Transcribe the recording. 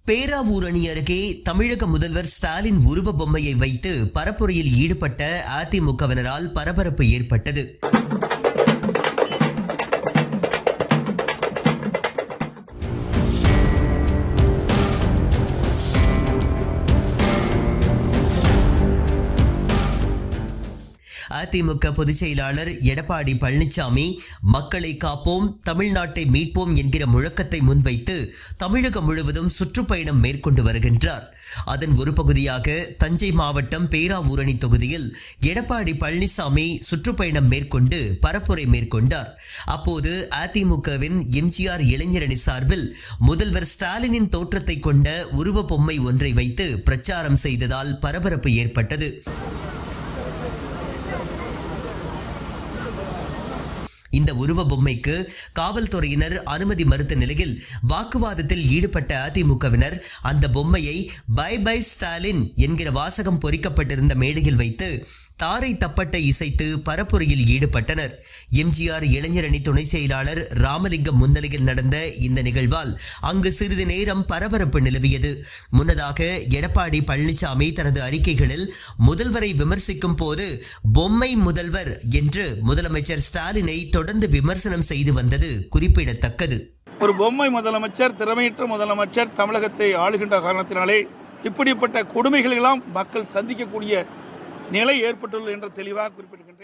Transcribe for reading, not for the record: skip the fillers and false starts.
பேராவூரணி அருகே தமிழக முதல்வர் ஸ்டாலின் உருவ பொம்மையை வைத்து பரப்புரையில் ஈடுபட்ட அதிமுகவினரால் பரபரப்பு ஏற்பட்டது. அதிமுக பொதுச் செயலாளர் எடப்பாடி பழனிசாமி மக்களை காப்போம், தமிழ்நாட்டை மீட்போம் என்கிற முழக்கத்தை முன்வைத்து தமிழகம் முழுவதும் சுற்றுப்பயணம் மேற்கொண்டு வருகின்றார். அதன் ஒரு பகுதியாக தஞ்சை மாவட்டம் பேராவூரணி தொகுதியில் எடப்பாடி பழனிசாமி சுற்றுப்பயணம் மேற்கொண்டு பரப்புரை மேற்கொண்டார். அப்போது அதிமுகவின் எம்ஜிஆர் இளைஞரணி சார்பில் முதல்வர் ஸ்டாலினின் தோற்றத்தை கொண்ட உருவ பொம்மை ஒன்றை வைத்து பிரச்சாரம் செய்ததால் பரபரப்பு ஏற்பட்டது. இந்த உருவ பொம்மைக்கு காவல்துறையினர் அனுமதி மறுத்த நிலையில் வாக்குவாதத்தில் ஈடுபட்ட அதிமுகவினர் அந்த பொம்மையை பை பை ஸ்டாலின் என்கிற வாசகம் பொறிக்கப்பட்டிருந்த மேடையில் வைத்து தாரை தப்பட்டை இசைத்து பரப்புரையில் ஈடுபட்டனர். எம்ஜிஆர் இளைஞரணி துணை செயலாளர் ராமலிங்கம் முன்னிலையில் நடந்த இந்த நிகழ்வால் அங்கு சிறிது நேரம் பரபரப்பு நிலவியது. முன்னதாக எடப்பாடி பழனிசாமி தனது அறிக்கைகளில் முதல்வரை விமர்சிக்கும் போது பொம்மை முதல்வர் என்று முதலமைச்சர் ஸ்டாலினை தொடர்ந்து விமர்சனம் செய்து வந்தது குறிப்பிடத்தக்கது. ஒரு பொம்மை முதலமைச்சர், திறமையற்ற முதலமைச்சர் தமிழகத்தை ஆளுகின்ற காரணத்தினாலே இப்படிப்பட்ட கொடுமைகளெல்லாம் மக்கள் சந்திக்கக்கூடிய நிலை ஏற்பட்டுள்ளது என்ற தெளிவாக குறிப்பிடுகின்றேன்.